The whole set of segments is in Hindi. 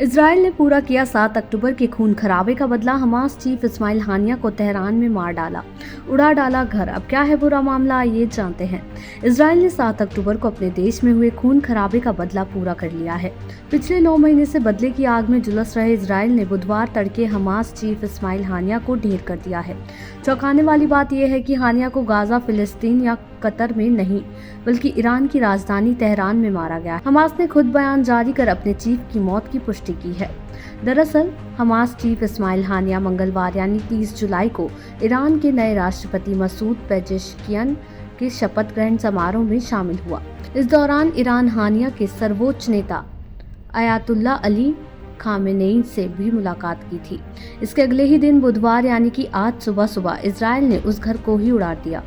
इजराइल ने पूरा किया 7 अक्टूबर के खून खराबे का बदला। हमास चीफ इस्माइल हानिया को तेहरान में मार डाला, उड़ा डाला घर। अब क्या है पूरा मामला, आइए जानते हैं। इजराइल ने 7 अक्टूबर को अपने देश में हुए खून खराबे का बदला पूरा कर लिया है। पिछले 9 महीने से बदले की आग में झुलस रहे इजराइल ने बुधवार तड़के हमास चीफ इस्माइल हानिया को ढेर कर दिया है। चौंकाने वाली बात यह है कि हानिया को गाजा, फिलिस्तीन या कतर में नहीं बल्कि ईरान की राजधानी तेहरान में मारा गया। हमास ने खुद बयान जारी कर अपने चीफ की मौत की पुष्टि की है। दरअसल हमास चीफ इस्माइल हानिया मंगलवार यानी 30 जुलाई को ईरान के नए राष्ट्रपति मसूद पेजेश्कियन के शपथ ग्रहण समारोह में शामिल हुआ। इस दौरान ईरान हानिया के सर्वोच्च नेता अयातुल्ला अली खामेनेई से भी मुलाकात की थी। इसके अगले ही दिन बुधवार यानी कि आज सुबह इजराइल ने उस घर को ही उड़ा दिया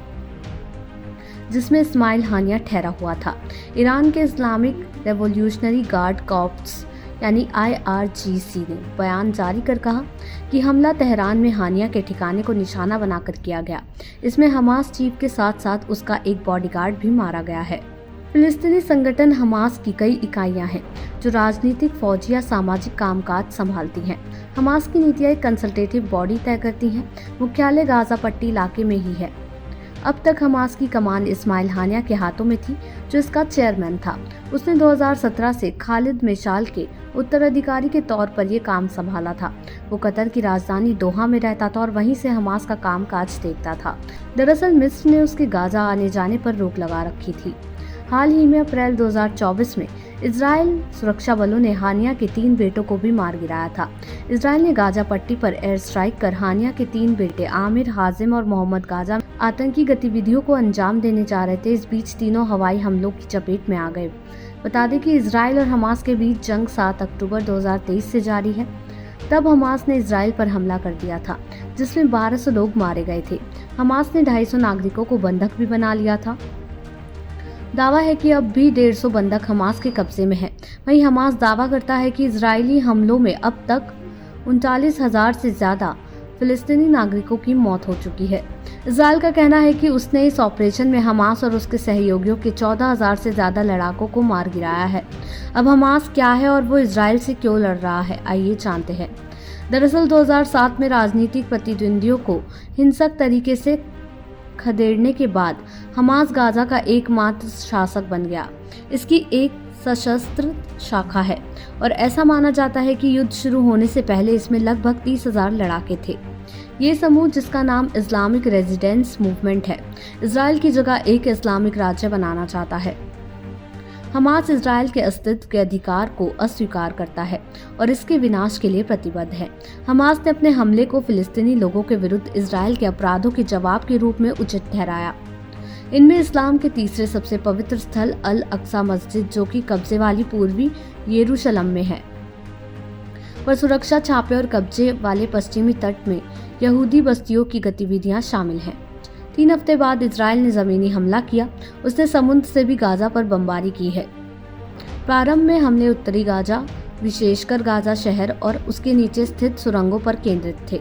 जिसमें इस्माइल हानिया ठहरा हुआ था। ईरान के इस्लामिक रेवोल्यूशनरी गार्ड कॉर्प्स यानी IRGC ने बयान जारी कर कहा कि हमला तेहरान में हानिया के ठिकाने को निशाना बनाकर किया गया। इसमें हमास चीफ के साथ साथ उसका एक बॉडीगार्ड भी मारा गया है। फिलिस्तीनी संगठन हमास की कई इकाइयां हैं जो राजनीतिक, फौजी या सामाजिक कामकाज संभालती हैं। हमास की नीतियां एक कंसल्टेटिव बॉडी तय करती हैं। मुख्यालय गाजा पट्टी इलाके में ही है। अब तक हमास की कमान इस्माइल हानिया के हाथों में थी, जो इसका चेयरमैन था। उसने 2017 से खालिद मेशाल के उत्तराधिकारी के तौर पर यह काम संभाला था। वो कतर की राजधानी दोहा में रहता था और वहीं से हमास का कामकाज देखता था। दरअसल मिस्र ने उसके गाजा आने जाने पर रोक लगा रखी थी। हाल ही में अप्रैल 2024 में इजराइल सुरक्षा बलों ने हानिया के 3 बेटों को भी मार गिराया था। इजराइल ने गाजा पट्टी पर एयर स्ट्राइक कर हानिया के 3 बेटे आमिर, हाजिम और मोहम्मद गाजा आतंकी गतिविधियों को अंजाम देने जा रहे थे। इस बीच तीनों हवाई हमलों की चपेट में आ गए। बता दें कि इजराइल और हमास के बीच जंग 7 अक्टूबर 2023 से जारी है। तब हमास ने इजराइल पर हमला कर दिया था जिसमें 1200 लोग मारे गए थे। हमास ने 250 नागरिकों को बंधक भी बना लिया था। दावा है कि अब भी 150 बंधक हमास के कब्जे में है। वहीं हमास दावा करता है कि इजरायली हमलों में अब तक 39,000 से ज्यादा फिलिस्तीनी नागरिकों की मौत हो चुकी है। इजराइल का कहना है कि उसने इस ऑपरेशन में हमास और उसके सहयोगियों के 14,000 से ज्यादा लड़ाकों को मार गिराया है। अब हमास क्या है और वो इजराइल से क्यों लड़ रहा है, आइए जानते हैं। दरअसल 2007 में राजनीतिक प्रतिद्वंदियों को हिंसक तरीके से खदेड़ने के बाद हमास गाजा का एकमात्र शासक बन गया। इसकी एक सशस्त्र शाखा है और ऐसा माना जाता है कि युद्ध शुरू होने से पहले इसमें लगभग 30,000 लड़ाके थे। ये समूह, जिसका नाम इस्लामिक रेजिडेंस मूवमेंट है, इजराइल की जगह एक इस्लामिक राज्य बनाना चाहता है। हमास इजराइल के अस्तित्व के अधिकार को अस्वीकार करता है और इसके विनाश के लिए प्रतिबद्ध है। हमास ने अपने हमले को फिलिस्तीनी लोगों के विरुद्ध इजराइल के अपराधों के जवाब के रूप में उचित ठहराया। इनमें इस्लाम के तीसरे सबसे पवित्र स्थल अल अक्सा मस्जिद, जो कि कब्जे वाली पूर्वी यरूशलेम में है, पर सुरक्षा छापे और कब्जे वाले पश्चिमी तट में यहूदी बस्तियों की गतिविधियां शामिल हैं। 3 हफ्ते बाद इजराइल ने जमीनी हमला किया। उसने समुद्र से भी गाजा पर बमबारी की है। प्रारंभ में हमले उत्तरी गाजा, विशेषकर गाजा शहर और उसके नीचे स्थित सुरंगों पर केंद्रित थे,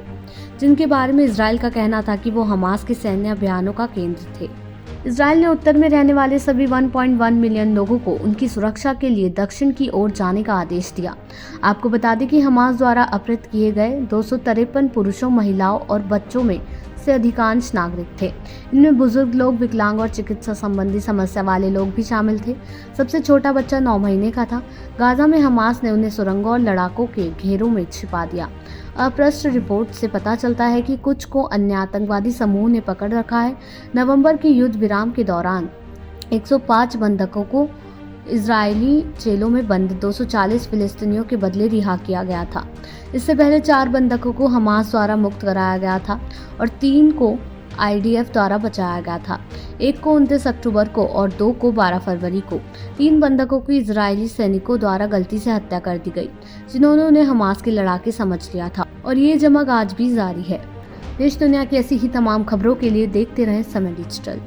जिनके बारे में इजराइल का कहना था कि वो हमास के सैन्य अभियानों का केंद्र थे। इजराइल ने उत्तर में रहने वाले सभी 1.1 मिलियन लोगों को उनकी सुरक्षा के लिए दक्षिण की ओर जाने का आदेश दिया। आपको बता दें कि हमास द्वारा अपहृत किए गए 253 पुरुषों, महिलाओं और बच्चों में से अधिकांश नागरिक थे। इनमें बुजुर्ग लोग, विकलांग और चिकित्सा संबंधी समस्या वाले लोग भी शामिल थे। सबसे छोटा बच्चा 9 महीने का था। गाजा में हमास ने उन्हें सुरंगों और लड़ाकों के घेरों में छिपा दिया। अप्रष्ट रिपोर्ट से पता चलता है कि कुछ को अन्य आतंकवादी समूह ने पकड़ रखा है। नवंबर के युद्ध विराम के दौरान 105 बंधकों को इजरायली जेलों में बंद 240 फिलिस्तीनियों के बदले रिहा किया गया था। इससे पहले 4 बंधकों को हमास द्वारा मुक्त कराया गया था और 3 को IDF द्वारा बचाया गया था। 1 को 29 अक्टूबर को और 2 को 12 फरवरी को। 3 बंधकों की इजरायली सैनिकों द्वारा गलती से हत्या कर दी गई, जिन्होंने उन्हें हमास के लड़ाके समझ लिया था और ये जंग आज भी जारी है। देश दुनिया की ऐसी ही तमाम खबरों के लिए देखते रहें समय डिजिटल।